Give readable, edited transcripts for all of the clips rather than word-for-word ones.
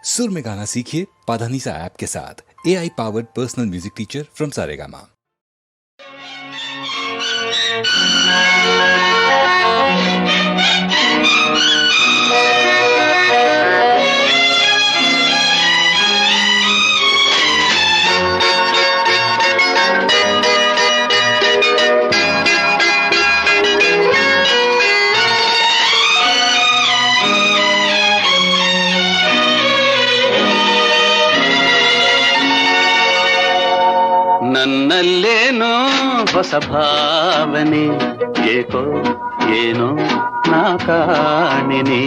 सुर में गाना सीखिए पाधानीसा ऐप के साथ। AI powered personal music teacher from Saregama. ನನ್ನಲ್ಲೇನೋ ಹೊಸ ಭಾವನೆ, ಏಕೋ ಏನೋ ನಾ ಕಾಣೆನೆ.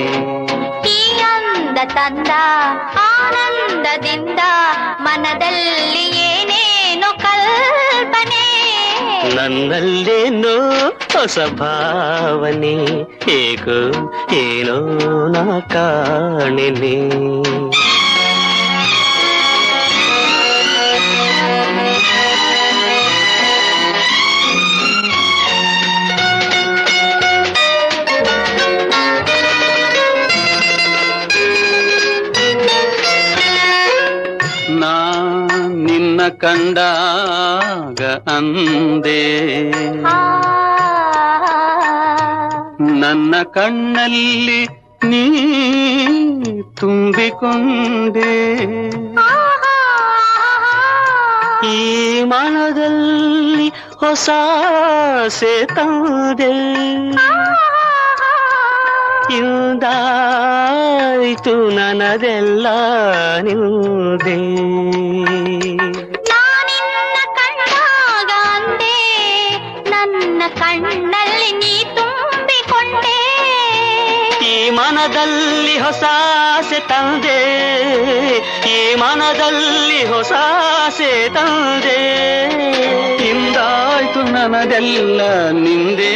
ಈ ಅಂದ ತಂದ ಆನಂದದಿಂದ ಮನದಲ್ಲಿ ಏನೇನೋ ಕಲ್ಪನೆ. ನನ್ನಲ್ಲೇನೋ ಹೊಸ ಭಾವನೆ, ಏಕೋ ಏನೋ ನಾ ಕಾಣೆನೆ. ನಿನ್ನ ಕಂಡಾಗ ಅಂದೆ, ನನ್ನ ಕಣ್ಣಲ್ಲಿ ನೀ ತುಂಬಿಕೊಂಡೆ. ಈ ಮನದಲ್ಲಿ ಹೊಸ ತಂದೆ, ಇಂದಾಯಿತು ನನದೆಲ್ಲ ನಿಂದೆ. ನಾನಿನ್ನ ಕಂಡಾಗ ಅಂದೆ, ನನ್ನ ಕಣ್ಣಲ್ಲಿ ನೀ ತುಂಬಿಕೊಂಡೆ. ಈ ಮನದಲ್ಲಿ ಹೊಸ ತಂದೆ, ಈ ಮನದಲ್ಲಿ ಹೊಸ ತಂದೆ, ಇಂದಾಯ್ತು ನನದೆಲ್ಲ ನಿಂದೆ.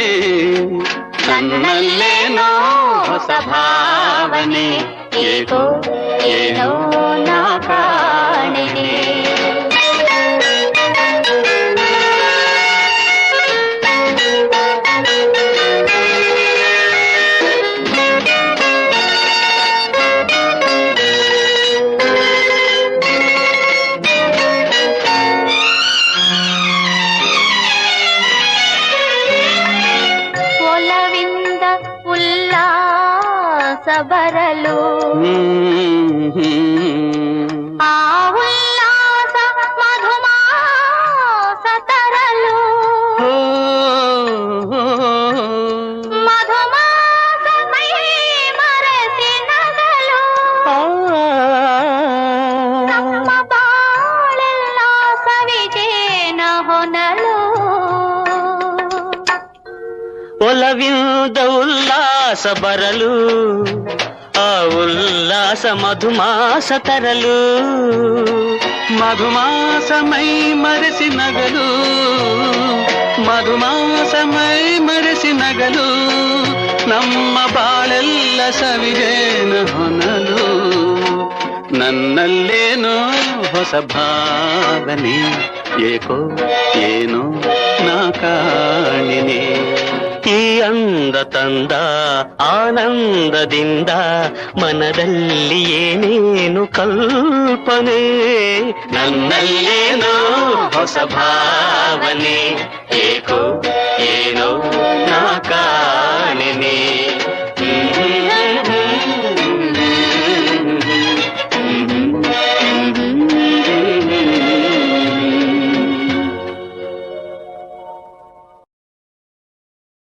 ನನ್ನಲ್ಲೇನೋ ಹೊಸ ಭಾವನೆ, ಏಕೋ ಏನೋ ನಾ ಕಾಣೆನೆ. ಬರಲು ಆ ಉಲ್ಲಾಸ ಮಧುಮಾಸ ತರಲು, ಮಧುಮಾಸ ಮೈ ಮರೆಸಿ ನಗಲು, ನಮ್ಮ ಬಾಳೆಲ್ಲ ಸವಿಜೇನ ಹೊನಲು. ಒಲವಿಂದ ಉಲ್ಲಾಸ ಬರಲು, ಆ ಉಲ್ಲಾಸ ಮಧುಮಾಸ ತರಲು, ಮಧುಮಾಸ ಮೈ ಮರೆಸಿ ನಗಲು, ಮಧುಮಾಸ ಮೈ ಮರೆಸಿ ನಗಲು, ನಮ್ಮ ಬಾಳೆಲ್ಲ ಸವಿಜೇನ ಹೊನಲು. ನನ್ನಲ್ಲೇನೋ ಹೊಸ ಭಾವನೆ, ಏಕೋ ಏನೋ ನಾ ಕಾಣೆನೆ. ಈ ಅಂದ ತಂದ ಆನಂದದಿಂದ ಮನದಲ್ಲಿ ಏನೇನು ಕಲ್ಪನೆ. ನನ್ನಲ್ಲೇನೋ ಹೊಸ ಭಾವನೆ, ಏಕೋ ಏನೋ ನಾ